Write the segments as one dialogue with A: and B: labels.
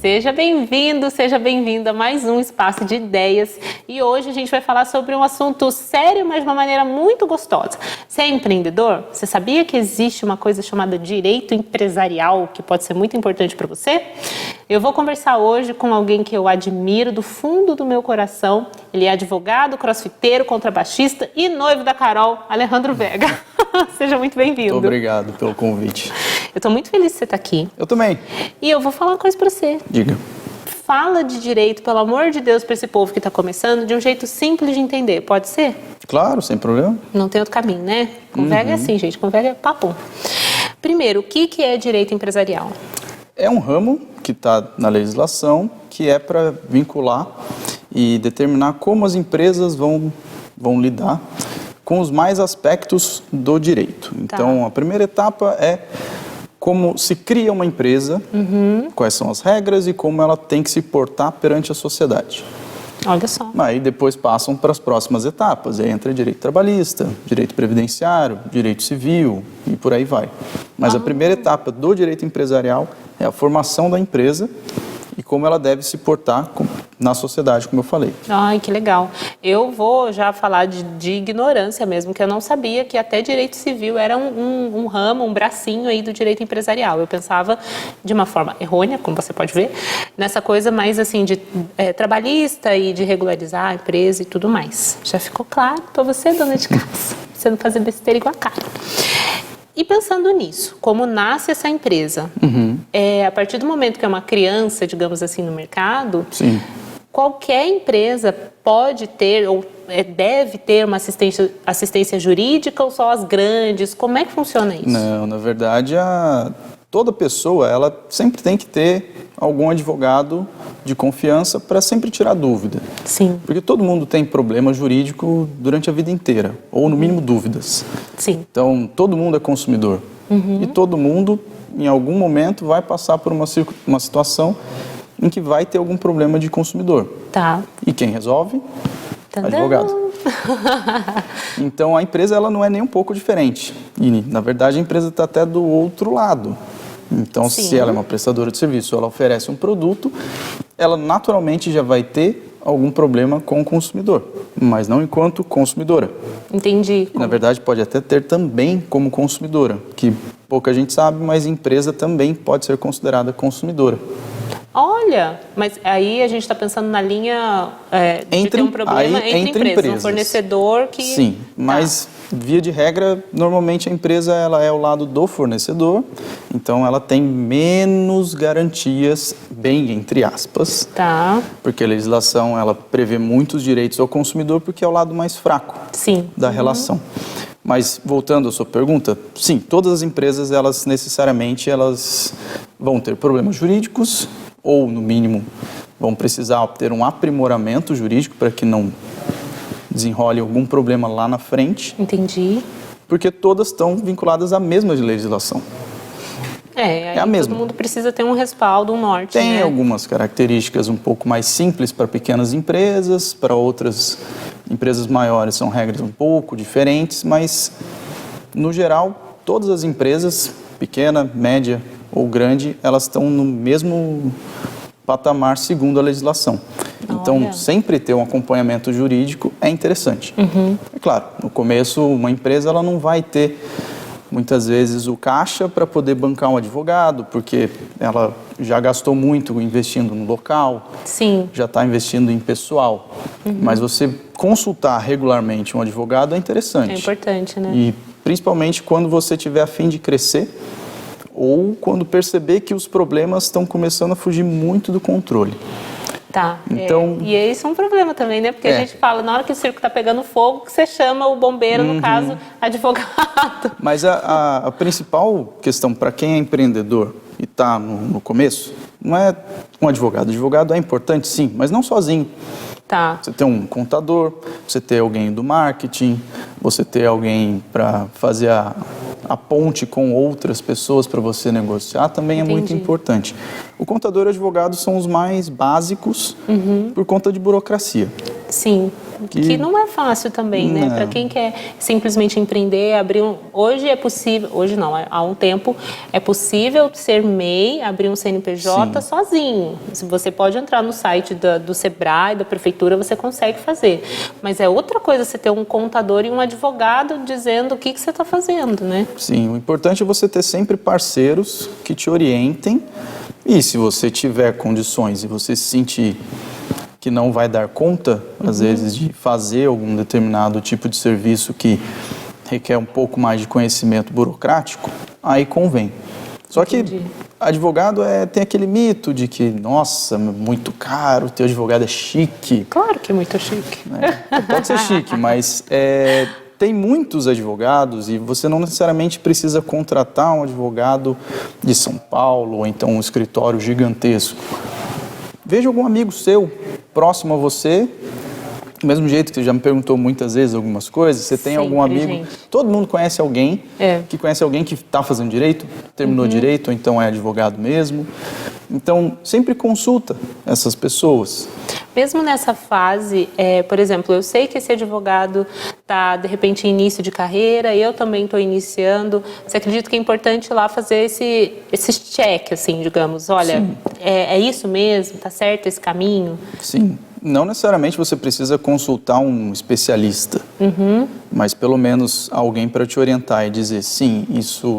A: Seja bem-vindo, seja bem-vinda a mais um Espaço de Ideias. E hoje a gente vai falar sobre um assunto sério, mas de uma maneira muito gostosa. Você é empreendedor? Você sabia que existe uma coisa chamada direito empresarial que pode ser muito importante para você? Eu vou conversar hoje com alguém que eu admiro do fundo do meu coração. Ele é advogado, crossfiteiro, contrabaixista e noivo da Carol, Alejandro Vega. Seja muito bem-vindo.
B: Muito obrigado pelo convite.
A: Eu estou muito feliz de você estar aqui.
B: Eu também.
A: E eu vou falar uma coisa para você.
B: Diga.
A: Fala de direito, pelo amor de Deus, para esse povo que está começando, de um jeito simples de entender. Pode ser?
B: Claro, sem problema.
A: Não tem outro caminho, né? Com Vega é assim, gente. Com Vega é papo. Primeiro, o que é direito empresarial?
B: É um ramo que está na legislação que é para vincular e determinar como as empresas vão lidar com os mais aspectos do direito. Então, a primeira etapa é como se cria uma empresa, quais são as regras e como ela tem que se portar perante a sociedade.
A: Olha só.
B: Aí depois passam para as próximas etapas, aí entra direito trabalhista, direito previdenciário, direito civil e por aí vai. Mas a primeira etapa do direito empresarial é a formação da empresa e como ela deve se portar na sociedade, como eu falei.
A: Ai, que legal. Eu vou já falar de ignorância mesmo, que eu não sabia que até direito civil era um ramo, um bracinho aí do direito empresarial. Eu pensava de uma forma errônea, como você pode ver, nessa coisa mais assim de trabalhista e de regularizar a empresa e tudo mais. Já ficou claro para você, dona de casa? Você não fazer besteira igual a cara. E pensando nisso, como nasce essa empresa? A partir do momento que é uma criança, digamos assim, no mercado,
B: Sim.
A: Qualquer empresa pode ter ou deve ter uma assistência jurídica ou só as grandes? Como é que funciona isso?
B: Não, na verdade, toda pessoa ela sempre tem que ter algum advogado de confiança para sempre tirar dúvida.
A: Sim.
B: Porque todo mundo tem problema jurídico durante a vida inteira, ou no mínimo dúvidas.
A: Sim.
B: Então, todo mundo é consumidor. E todo mundo, em algum momento, vai passar por uma situação em que vai ter algum problema de consumidor.
A: Tá.
B: E quem resolve?
A: Tadã.
B: Advogado. Então, a empresa ela não é nem um pouco diferente. E, na verdade, a empresa está até do outro lado. Então,
A: Sim.
B: se ela é uma prestadora de serviço, ela oferece um produto, ela naturalmente já vai ter algum problema com o consumidor, mas não enquanto consumidora.
A: Entendi.
B: E, na verdade, pode até ter também como consumidora, que pouca gente sabe, mas empresa também pode ser considerada consumidora.
A: Olha, mas aí a gente está pensando na linha de ter um problema entre empresas. Um fornecedor que...
B: Sim, mas via de regra, normalmente a empresa ela é ao lado do fornecedor, então ela tem menos garantias, bem entre aspas,
A: Tá.
B: porque a legislação ela prevê muitos direitos ao consumidor porque é o lado mais fraco
A: Sim.
B: da relação. Mas, voltando à sua pergunta, sim, todas as empresas, elas necessariamente vão ter problemas jurídicos, ou, no mínimo, vão precisar obter um aprimoramento jurídico para que não desenrole algum problema lá na frente.
A: Entendi.
B: Porque todas estão vinculadas à mesma legislação.
A: Aí
B: a mesma.
A: todo mundo precisa ter um respaldo, um norte,
B: Tem
A: né?
B: algumas características um pouco mais simples para pequenas empresas, para outras empresas maiores são regras um pouco diferentes, mas, no geral, todas as empresas, pequena, média ou grande, elas estão no mesmo patamar segundo a legislação. Então,
A: Olha.
B: sempre ter um acompanhamento jurídico é interessante. É claro, no começo, uma empresa ela não vai ter, muitas vezes, o caixa para poder bancar um advogado, porque ela já gastou muito investindo no local,
A: Sim.
B: já está investindo em pessoal. Mas você consultar regularmente um advogado é interessante.
A: É importante, né?
B: E principalmente quando você tiver a fim de crescer ou quando perceber que os problemas estão começando a fugir muito do controle.
A: Tá.
B: Então,
A: E esse é um problema também, né? Porque a gente fala, na hora que o circo está pegando fogo, que você chama o bombeiro, no caso, advogado.
B: Mas a principal questão para quem é empreendedor e está no começo, não é um advogado. O advogado é importante, sim, mas não sozinho.
A: Tá.
B: Você ter um contador, você ter alguém do marketing, você ter alguém para fazer a ponte com outras pessoas para você negociar também é muito importante. O contador e o advogado são os mais básicos por conta de burocracia.
A: Sim. que não é fácil também, né? Para quem quer simplesmente empreender, abrir hoje é possível, hoje não, há um tempo é possível ser MEI, abrir um CNPJ sozinho. Você pode entrar no site do Sebrae, da prefeitura, você consegue fazer. Mas é outra coisa você ter um contador e um advogado dizendo o que você está fazendo, né?
B: Sim, o importante é você ter sempre parceiros que te orientem. E se você tiver condições e você se sentir que não vai dar conta, às vezes, de fazer algum determinado tipo de serviço que requer um pouco mais de conhecimento burocrático, aí convém. Só que advogado tem aquele mito de que, nossa, muito caro, teu advogado é chique.
A: Claro que é muito chique.
B: Pode ser chique, mas tem muitos advogados e você não necessariamente precisa contratar um advogado de São Paulo ou então um escritório gigantesco. Veja algum amigo seu próximo a você, do mesmo jeito que você já me perguntou muitas vezes algumas coisas, você tem algum amigo,
A: gente.
B: Todo mundo conhece alguém que conhece alguém que está fazendo direito, terminou direito, ou então é advogado mesmo. Então, sempre consulta essas pessoas.
A: Mesmo nessa fase, por exemplo, eu sei que esse advogado está, de repente, em início de carreira, eu também estou iniciando. Você acredita que é importante ir lá fazer esse check, assim, digamos? Olha, é isso mesmo? Está certo esse caminho?
B: Sim. Não necessariamente você precisa consultar um especialista, mas pelo menos alguém para te orientar e dizer, sim,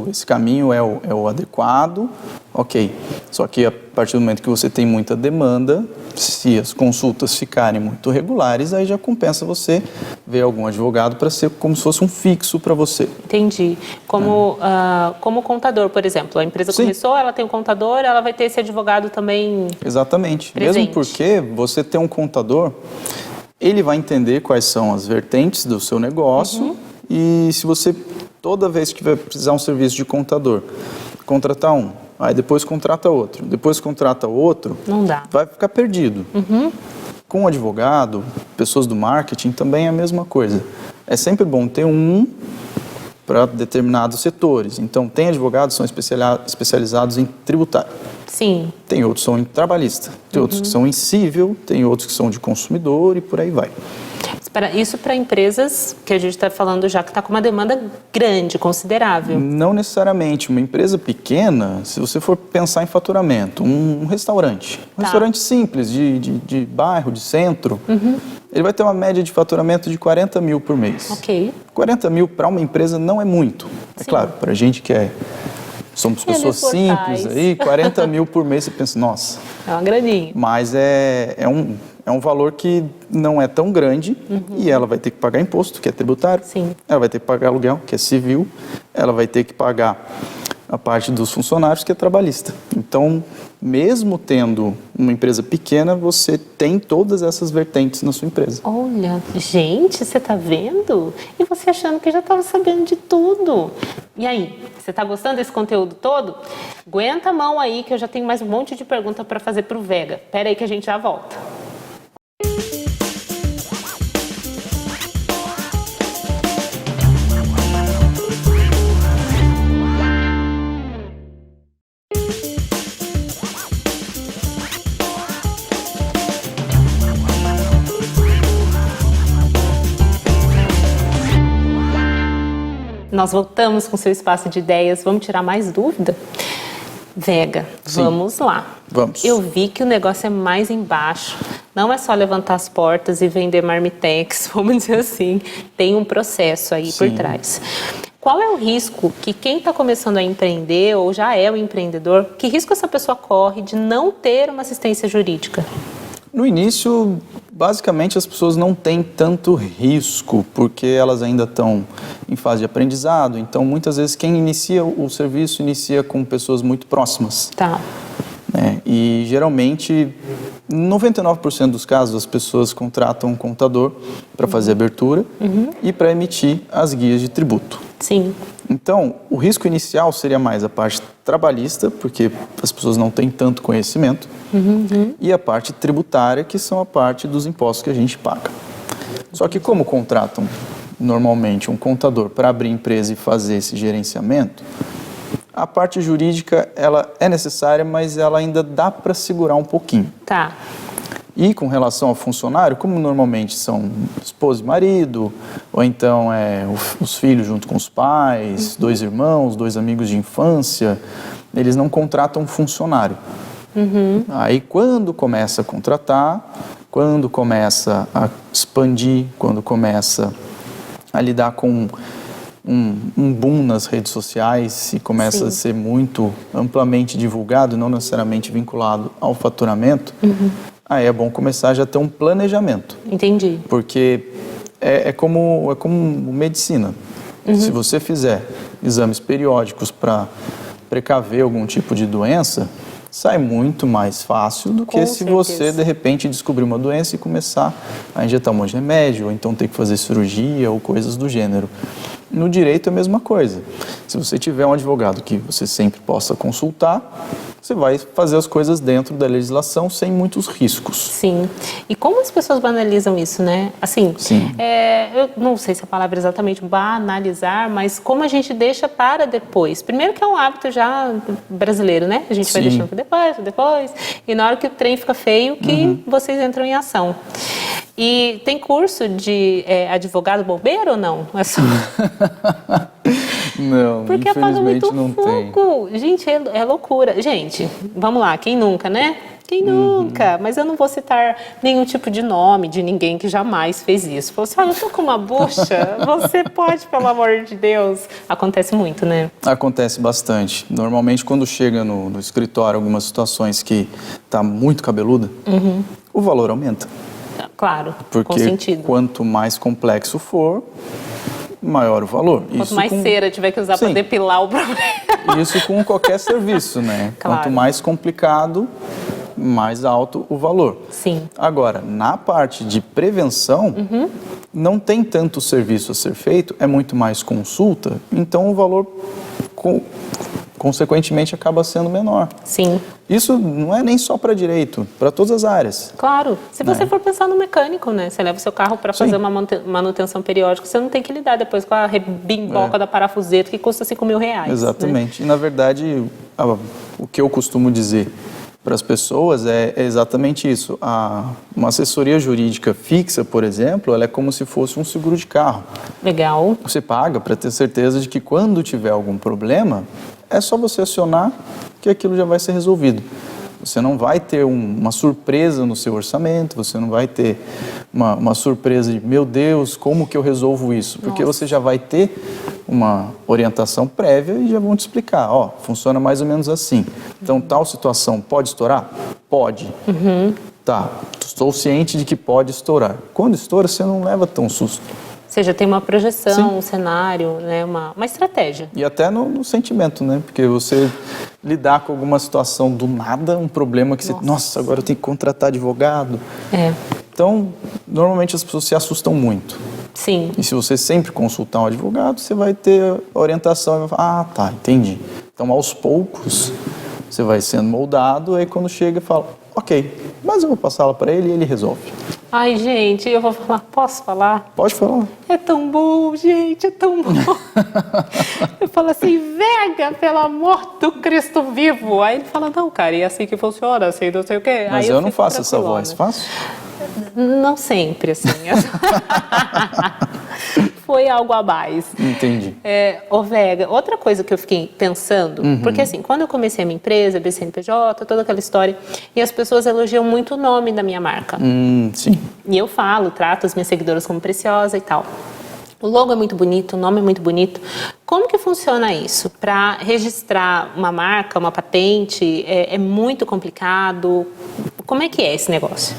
B: esse caminho é o adequado, ok. Só que a partir do momento que você tem muita demanda, se as consultas ficarem muito regulares, aí já compensa você ver algum advogado para ser como se fosse um fixo para você.
A: Entendi. Como contador, por exemplo, a empresa começou, ela tem um contador, ela vai ter esse advogado também. Exatamente.
B: Presente. Mesmo porque você ter um contador, ele vai entender quais são as vertentes do seu negócio e se você, toda vez que vai precisar um serviço de contador, contratar um, aí depois contrata outro, depois contrata outro,
A: não dá.
B: Vai ficar perdido. Com um advogado, pessoas do marketing, também é a mesma coisa. É sempre bom ter um para determinados setores. Então, tem advogados que são especializados em tributário.
A: Sim.
B: Tem outros que são em trabalhista, tem outros que são em civil, tem outros que são de consumidor e por aí vai.
A: Isso para empresas que a gente está falando já que está com uma demanda grande, considerável.
B: Não necessariamente. Uma empresa pequena, se você for pensar em faturamento, um restaurante, restaurante simples, de bairro, de centro, ele vai ter uma média de faturamento de 40 mil por mês.
A: Ok.
B: 40 mil para uma empresa não é muito. É claro, para a gente que somos pessoas simples aí, 40 mil por mês, você pensa, nossa.
A: É uma graninha.
B: Mas é um valor que não é tão grande e ela vai ter que pagar imposto, que é tributário.
A: Sim.
B: Ela vai ter que pagar aluguel, que é civil. Ela vai ter que pagar a parte dos funcionários, que é trabalhista. Então, mesmo tendo uma empresa pequena, você tem todas essas vertentes na sua empresa.
A: Olha, gente, você tá vendo? E você achando que já estava sabendo de tudo. E aí, você tá gostando desse conteúdo todo? Aguenta a mão aí que eu já tenho mais um monte de pergunta para fazer pro Vega. Pera aí que a gente já volta. Nós voltamos com seu espaço de ideias. Vamos tirar mais dúvida? Vega, vamos lá.
B: Vamos.
A: Eu vi que o negócio é mais embaixo. Não é só levantar as portas e vender marmitex, vamos dizer assim. Tem um processo aí por trás. Qual é o risco que quem está começando a empreender ou já é um empreendedor, que risco essa pessoa corre de não ter uma assistência jurídica?
B: No início, basicamente, as pessoas não têm tanto risco, porque elas ainda estão em fase de aprendizado. Então, muitas vezes, quem inicia o serviço inicia com pessoas muito próximas.
A: Tá.
B: E, geralmente, 99% dos casos, as pessoas contratam um contador para fazer a abertura e para emitir as guias de tributo.
A: Sim.
B: Então, o risco inicial seria mais a parte trabalhista, porque as pessoas não têm tanto conhecimento, e a parte tributária, que são a parte dos impostos que a gente paga. Só que como contratam normalmente um contador para abrir empresa e fazer esse gerenciamento, a parte jurídica ela é necessária, mas ela ainda dá para segurar um pouquinho.
A: Tá.
B: E com relação ao funcionário, como normalmente são esposa e marido, ou então os filhos junto com os pais, 2 irmãos, 2 amigos de infância, eles não contratam um funcionário. Aí quando começa a contratar, quando começa a expandir, quando começa a lidar com um boom nas redes sociais e começa a ser muito amplamente divulgado, não necessariamente vinculado ao faturamento, aí é bom começar já a ter um planejamento.
A: Entendi.
B: Porque é como medicina. Se você fizer exames periódicos para precaver algum tipo de doença, sai muito mais fácil do que se você, de repente, descobrir uma doença e começar a injetar um monte de remédio, ou então ter que fazer cirurgia ou coisas do gênero. No direito é a mesma coisa. Se você tiver um advogado que você sempre possa consultar, você vai fazer as coisas dentro da legislação sem muitos riscos.
A: Sim. E como as pessoas banalizam isso, né? Assim, eu não sei se a palavra é exatamente banalizar, mas como a gente deixa para depois. Primeiro que é um hábito já brasileiro, né? A gente vai deixando para depois. E na hora que o trem fica feio, que vocês entram em ação. E tem curso de advogado bombeiro ou não? É só...
B: Não,
A: porque
B: infelizmente
A: apaga muito
B: não
A: fogo.
B: tem.
A: Gente, é loucura. Gente, vamos lá, quem nunca, né? Quem nunca? Mas eu não vou citar nenhum tipo de nome de ninguém que jamais fez isso. Falou assim, olha, eu tô com uma bucha, você pode, pelo amor de Deus. Acontece muito, né?
B: Acontece bastante. Normalmente, quando chega no escritório algumas situações que tá muito cabeluda, o valor aumenta.
A: Claro,
B: porque
A: com sentido.
B: Quanto mais complexo for, maior o valor.
A: Quanto mais cera tiver que usar para depilar o problema.
B: Isso com qualquer serviço, né?
A: Claro.
B: Quanto mais complicado, mais alto o valor.
A: Sim.
B: Agora, na parte de prevenção, não tem tanto serviço a ser feito, é muito mais consulta, então o valor, consequentemente, acaba sendo menor.
A: Sim.
B: Isso não é nem só para direito, para todas as áreas.
A: Claro. Se você for pensar no mecânico, né? Você leva o seu carro para fazer uma manutenção periódica, você não tem que lidar depois com a rebimboca da parafuseta que custa R$5.000.
B: Exatamente.
A: Né?
B: E, na verdade, o que eu costumo dizer para as pessoas é exatamente isso. Uma assessoria jurídica fixa, por exemplo, ela é como se fosse um seguro de carro.
A: Legal.
B: Você paga para ter certeza de que quando tiver algum problema, é só você acionar que aquilo já vai ser resolvido. Você não vai ter uma surpresa no seu orçamento, você não vai ter uma surpresa de, meu Deus, como que eu resolvo isso? Porque você já vai ter uma orientação prévia e já vão te explicar, funciona mais ou menos assim. Então, tal situação pode estourar? Pode. Tá, estou ciente de que pode estourar. Quando estoura, você não leva tão susto.
A: Você já tem uma projeção, um cenário, né? uma estratégia.
B: E até no sentimento, né? Porque você lidar com alguma situação do nada, um problema que nossa, agora eu tenho que contratar advogado. Então, normalmente as pessoas se assustam muito.
A: Sim.
B: E se você sempre consultar um advogado, você vai ter a orientação e vai falar, tá, entendi. Então, aos poucos, você vai sendo moldado, aí quando chega, fala, ok, mas eu vou passá-la para ele e ele resolve.
A: Ai, gente, eu vou falar, posso falar?
B: Pode falar.
A: É tão bom, gente, é tão bom. Eu falo assim, Vega, pelo amor do Cristo vivo. Aí ele fala, não, cara, e é assim que funciona, assim, não sei o quê.
B: Mas
A: aí
B: eu não faço essa voz, faço?
A: Não sempre, assim. Foi algo a mais.
B: Entendi.
A: Ô Vega, outra coisa que eu fiquei pensando, porque assim, quando eu comecei a minha empresa, BCNPJ, toda aquela história, e as pessoas elogiam muito o nome da minha marca.
B: Sim.
A: E eu falo, trato as minhas seguidoras como preciosa e tal. O logo é muito bonito, o nome é muito bonito. Como que funciona isso? Para registrar uma marca, uma patente, é muito complicado? Como é que é esse negócio?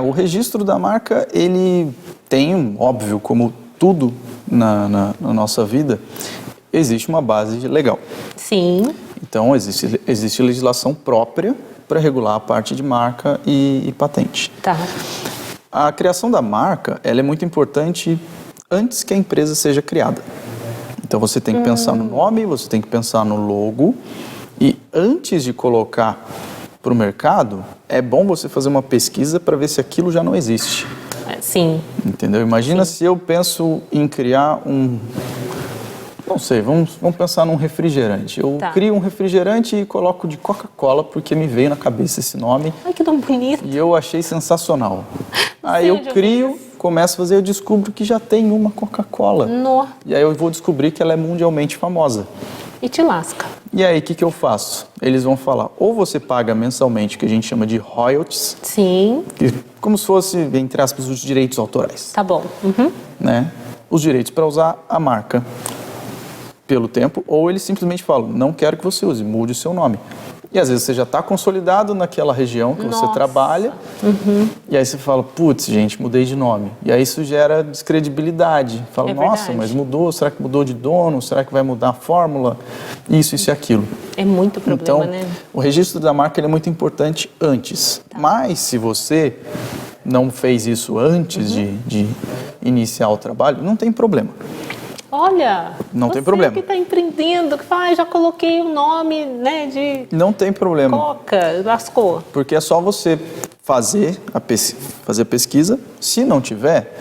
B: O registro da marca, ele tem, óbvio, como tudo na nossa vida, existe uma base legal.
A: Sim.
B: Então, existe legislação própria para regular a parte de marca e patente.
A: Tá.
B: A criação da marca, ela é muito importante antes que a empresa seja criada. Então, você tem que pensar no nome, você tem que pensar no logo, e antes de colocar para o mercado, é bom você fazer uma pesquisa para ver se aquilo já não existe.
A: Sim.
B: Entendeu? Imagina se eu penso em criar Não sei, vamos pensar num refrigerante. Eu
A: Tá.
B: crio um refrigerante e coloco de Coca-Cola porque me veio na cabeça esse nome
A: Ai, que nome bonito.
B: e eu achei sensacional. Aí
A: sei
B: eu
A: onde eu
B: crio, começo a fazer, eu descubro que já tem uma Coca-Cola.
A: No.
B: E aí eu vou descobrir que ela é mundialmente famosa.
A: E te lasca.
B: E aí, o que eu faço? Eles vão falar, ou você paga mensalmente, que a gente chama de royalties,
A: Sim,
B: como se fosse, entre aspas, os direitos autorais,
A: tá bom. Uhum.
B: né? Os direitos para usar a marca pelo tempo, ou eles simplesmente falam, não quero que você use, mude o seu nome. E às vezes você já está consolidado naquela região que você
A: Nossa.
B: trabalha, e aí você fala, putz, gente, mudei de nome. E aí isso gera descredibilidade. Fala,
A: É
B: nossa,
A: verdade.
B: mas mudou, será que mudou de dono? Será que vai mudar a fórmula? Isso e aquilo.
A: É muito problema,
B: Então,
A: né?
B: o registro da marca ele é muito importante antes. Mas se você não fez isso antes de iniciar o trabalho, não tem problema.
A: Olha,
B: Não tem
A: você
B: problema.
A: que está empreendendo, que fala, já coloquei o nome, né, de
B: Não tem problema.
A: Coca, lascou.
B: Porque é só você fazer a pesquisa. Se não tiver,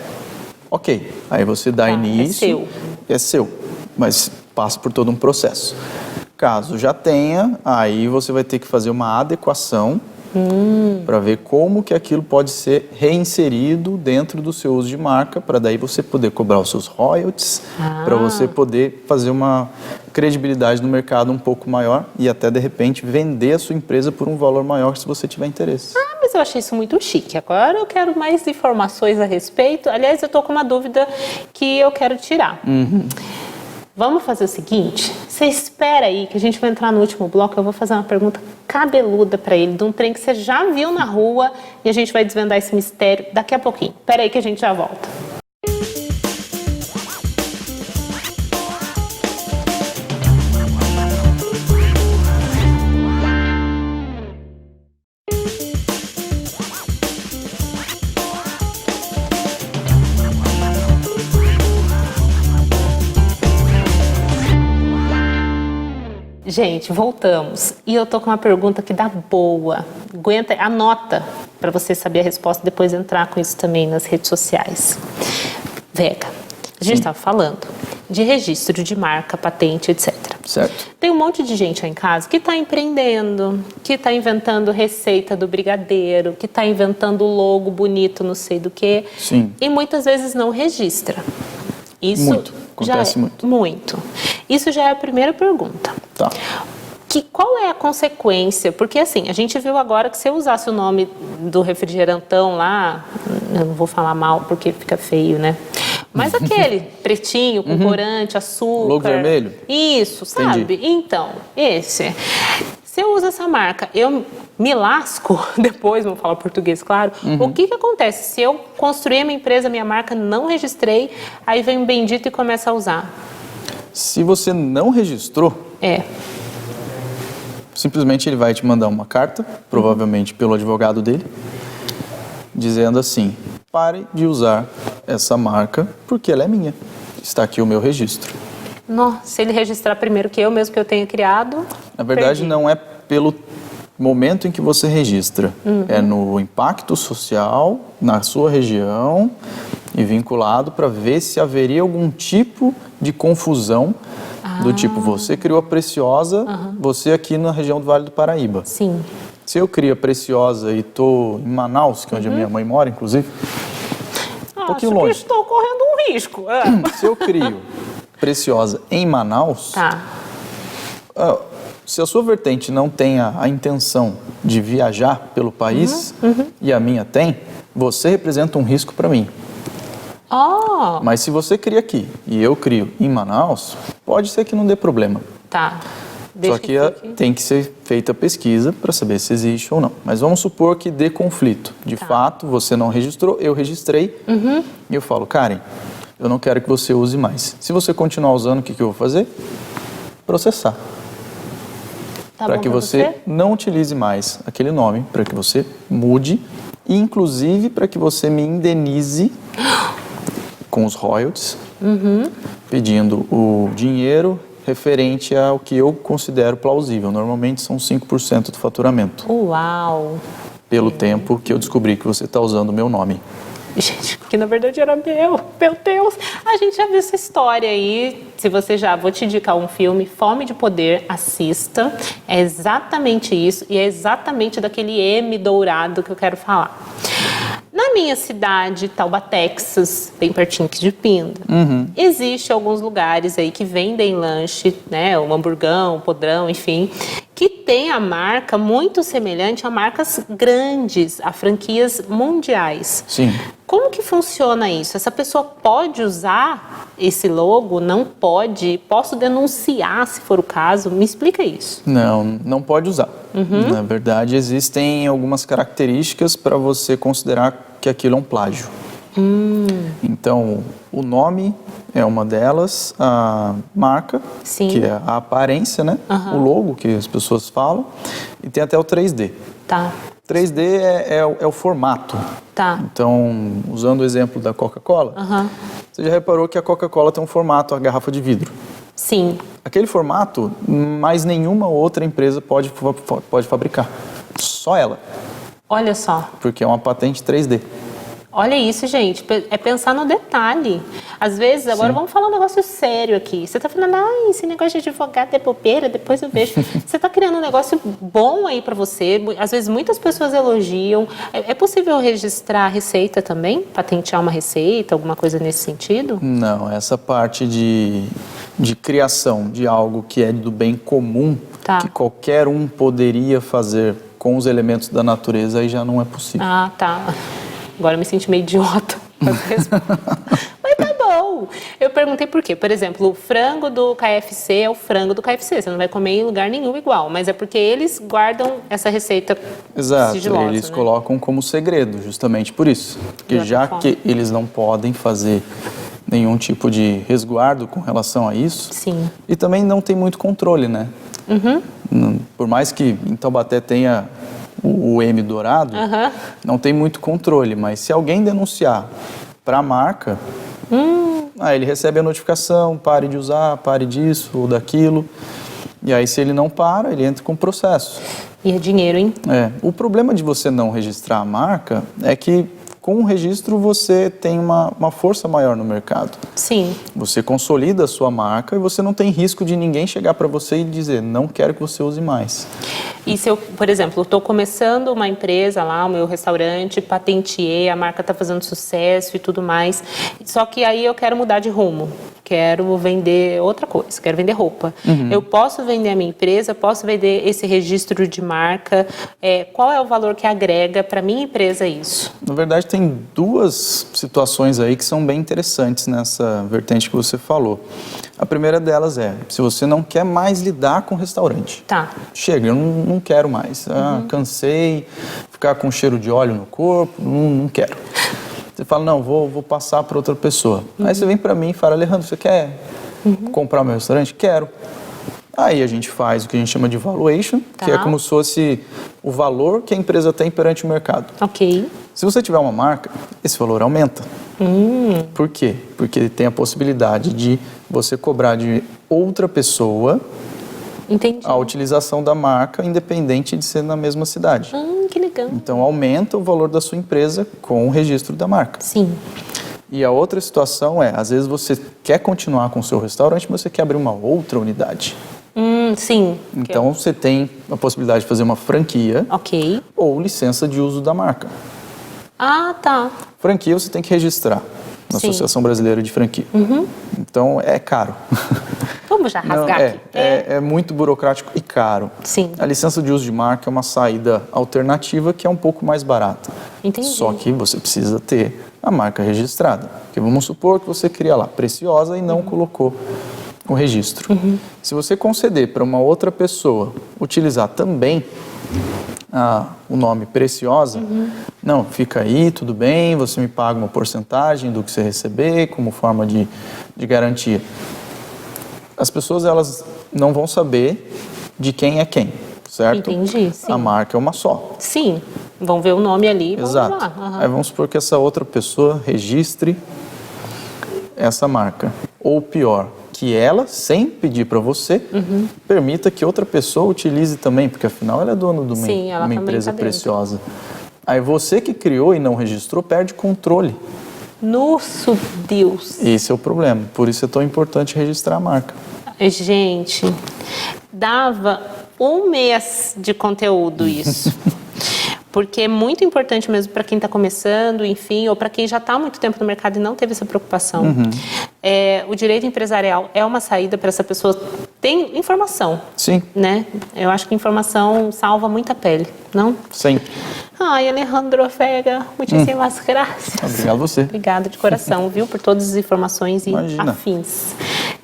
B: ok. Aí você dá
A: Tá, é
B: início.
A: seu.
B: É seu. Mas passa por todo um processo. Caso já tenha, aí você vai ter que fazer uma adequação para ver como que aquilo pode ser reinserido dentro do seu uso de marca, para daí você poder cobrar os seus royalties, para você poder fazer uma credibilidade no mercado um pouco maior e até de repente vender a sua empresa por um valor maior se você tiver interesse.
A: Ah, mas eu achei isso muito chique. Agora eu quero mais informações a respeito. Aliás, eu estou com uma dúvida que eu quero tirar. Vamos fazer o seguinte, você espera aí que a gente vai entrar no último bloco, eu vou fazer uma pergunta cabeluda para ele, de um trem que você já viu na rua e a gente vai desvendar esse mistério daqui a pouquinho. Espera aí que a gente já volta. Gente, voltamos. E eu tô com uma pergunta que dá boa. Aguenta, anota para você saber a resposta e depois entrar com isso também nas redes sociais. Vega, a gente estava falando de registro de marca, patente, etc.
B: Certo.
A: Tem um monte de gente aí em casa que está empreendendo, que está inventando receita do brigadeiro, que está inventando logo bonito, não sei do que.
B: Sim.
A: E muitas vezes não registra. Isso
B: Muito. Acontece
A: já é muito. Isso já é a primeira pergunta.
B: Tá.
A: Qual é a consequência? Porque assim, a gente viu agora que se eu usasse o nome do refrigerantão lá, eu não vou falar mal porque fica feio, né? Mas aquele pretinho, com corante, açúcar.
B: Logo vermelho?
A: Isso, sabe?
B: Entendi.
A: Então, esse. Se eu uso essa marca, eu me lasco depois, vou falar português, claro. O que acontece se eu construir a minha empresa, minha marca, não registrei, aí vem um bendito e começa a usar?
B: Se você não registrou, simplesmente ele vai te mandar uma carta, provavelmente pelo advogado dele, dizendo assim, pare de usar essa marca porque ela é minha. Está aqui o meu registro.
A: Nossa, se ele registrar primeiro que eu, mesmo que eu tenha criado...
B: Na verdade,
A: perdi.
B: não é pelo momento em que você registra. É no impacto social, na sua região e vinculado para ver se haveria algum tipo de confusão do tipo, você criou a Preciosa, você aqui na região do Vale do Paraíba.
A: Sim.
B: Se eu crio a Preciosa e estou em Manaus, que é onde a minha mãe mora, inclusive, um pouquinho
A: Acho que
B: longe.
A: estou correndo um risco.
B: Se eu crio Preciosa em Manaus,
A: Tá.
B: se a sua vertente não tem a intenção de viajar pelo país, e a minha tem, você representa um risco para mim.
A: Oh,
B: Mas se você cria aqui e eu crio em Manaus, pode ser que não dê problema.
A: tá.
B: Só que tem que ser feita a pesquisa para saber se existe ou não. Mas vamos supor que dê conflito. De fato, você não registrou, eu registrei. E eu falo, Karen, eu não quero que você use mais. Se você continuar usando, o que eu vou fazer? Processar.
A: Tá
B: Para
A: bom
B: que você não utilize mais aquele nome, para que você mude, e inclusive para que você me indenize com os royalties, pedindo o dinheiro referente ao que eu considero plausível. Normalmente são 5% do faturamento,
A: Uau.
B: pelo tempo que eu descobri que você está usando o meu nome.
A: Gente, que na verdade era meu. Meu Deus! A gente já viu essa história aí. Se você já... Vou te indicar um filme, Fome de Poder, assista. É exatamente isso e é exatamente daquele M dourado que eu quero falar. Na minha cidade, Tauba, Texas, bem pertinho aqui de Pinda, existe alguns lugares aí que vendem lanche, né, um hamburgão, um podrão, enfim, que tem a marca muito semelhante a marcas grandes, a franquias mundiais.
B: Sim.
A: Como que funciona isso? Essa pessoa pode usar esse logo? Não pode? Posso denunciar se for o caso? Me explica isso.
B: Não pode usar. Na verdade, existem algumas características para você considerar que aquilo é um plágio. Então, o nome é uma delas, a marca,
A: Sim.
B: que é a aparência, né? O logo que as pessoas falam, e tem até o 3D.
A: Tá.
B: 3D é o formato.
A: Tá.
B: Então, usando o exemplo da Coca-Cola, você já reparou que a Coca-Cola tem um formato, a garrafa de vidro.
A: Sim.
B: Aquele formato, mais nenhuma outra empresa pode fabricar. Só ela,
A: Olha só.
B: porque é uma patente 3D.
A: Olha isso, gente. É pensar no detalhe. Às vezes, agora vamos falar um negócio sério aqui. Você está falando, esse negócio de advogado é bobeira, depois eu vejo. Você está criando um negócio bom aí para você. Às vezes, muitas pessoas elogiam. É possível registrar a receita também? Patentear uma receita, alguma coisa nesse sentido?
B: Não, essa parte de criação de algo que é do bem comum,
A: Tá.
B: que qualquer um poderia fazer com os elementos da natureza, aí já não é possível.
A: Ah, tá. Agora eu me senti meio idiota. Mas tá bom. Eu perguntei por quê. Por exemplo, o frango do KFC é o frango do KFC. Você não vai comer em lugar nenhum igual. Mas é porque eles guardam essa receita sigilosa,
B: eles
A: né?
B: colocam como segredo, justamente por isso. Porque já que eles não podem fazer nenhum tipo de resguardo com relação a isso,
A: Sim.
B: e também não tem muito controle, né? Por mais que em Taubaté tenha o M dourado, não tem muito controle, mas se alguém denunciar para a marca, ele recebe a notificação, pare de usar, pare disso ou daquilo, e aí se ele não para, ele entra com processo.
A: E é dinheiro, hein?
B: O problema de você não registrar a marca é que com o registro você tem uma força maior no mercado.
A: Sim.
B: Você consolida a sua marca e você não tem risco de ninguém chegar para você e dizer, não quero que você use mais.
A: E se eu, por exemplo, estou começando uma empresa lá, o meu restaurante, patenteei, a marca está fazendo sucesso e tudo mais, só que aí eu quero mudar de rumo, quero vender outra coisa, quero vender roupa. Eu posso vender a minha empresa, posso vender esse registro de marca, qual é o valor que agrega para a minha empresa isso?
B: Na verdade, tem duas situações aí que são bem interessantes nessa vertente que você falou. A primeira delas é, se você não quer mais lidar com restaurante.
A: Tá.
B: Chega, eu não quero mais. Cansei, ficar com cheiro de óleo no corpo, não quero. Você fala, não, vou passar para outra pessoa. Aí você vem para mim e fala, Alejandro, você quer comprar o meu restaurante? Quero. Aí a gente faz o que a gente chama de valuation, que é como se fosse o valor que a empresa tem perante o mercado.
A: Ok.
B: Se você tiver uma marca, esse valor aumenta. Por quê? Porque tem a possibilidade de você cobrar de outra pessoa
A: Entendi.
B: a utilização da marca, independente de ser na mesma cidade.
A: Que legal.
B: Então, aumenta o valor da sua empresa com o registro da marca.
A: Sim.
B: E a outra situação é, às vezes você quer continuar com o seu restaurante, mas você quer abrir uma outra unidade.
A: Sim.
B: Então, você tem a possibilidade de fazer uma franquia
A: Ok.
B: ou licença de uso da marca.
A: Ah, tá.
B: Franquia você tem que registrar na
A: Sim.
B: Associação Brasileira de Franquia. Então, é caro.
A: Vamos já rasgar aqui.
B: É muito burocrático e caro.
A: Sim.
B: A licença de uso de marca é uma saída alternativa que é um pouco mais barata.
A: Entendi.
B: Só que você precisa ter a marca registrada. Porque vamos supor que você cria lá Preciosa e não colocou o registro. Se você conceder para uma outra pessoa utilizar também o nome Preciosa, não, fica aí, tudo bem, você me paga uma porcentagem do que você receber como forma de garantia. As pessoas, elas não vão saber de quem é quem, certo?
A: Entendi, sim.
B: A marca é uma só.
A: Sim. Vão ver o nome ali e vão
B: Exato.
A: lá.
B: Aí vamos supor que essa outra pessoa registre essa marca. Ou pior, que ela, sem pedir para você, permita que outra pessoa utilize também, porque afinal ela é dona de
A: Sim, ela
B: uma
A: também
B: empresa
A: tá dentro.
B: preciosa. Aí você que criou e não registrou perde controle
A: Nossa, Deus.
B: Esse é o problema. Por isso é tão importante registrar a marca.
A: Gente, dava um mês de conteúdo isso. Porque é muito importante mesmo para quem está começando, enfim, ou para quem já está há muito tempo no mercado e não teve essa preocupação. O direito empresarial é uma saída para essa pessoa ter informação.
B: Sim.
A: Né? Eu acho que informação salva muita pele, não?
B: Sempre.
A: Ai, Alejandro Vega, muitíssimas graças.
B: Obrigado a você.
A: Obrigada de coração, viu, por todas as informações e
B: Imagina.
A: afins.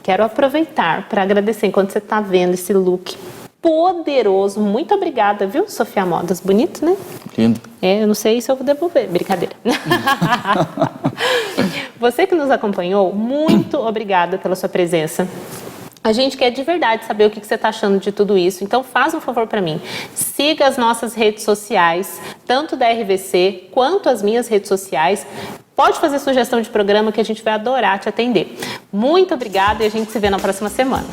A: Quero aproveitar para agradecer enquanto você está vendo esse look poderoso. Muito obrigada, viu, Sofia Modas? Bonito, né?
B: Lindo.
A: Eu não sei se eu vou devolver. Brincadeira. Você que nos acompanhou, muito obrigada pela sua presença. A gente quer de verdade saber o que você está achando de tudo isso. Então, faz um favor para mim. Siga as nossas redes sociais, tanto da RVC quanto as minhas redes sociais. Pode fazer sugestão de programa que a gente vai adorar te atender. Muito obrigada e a gente se vê na próxima semana.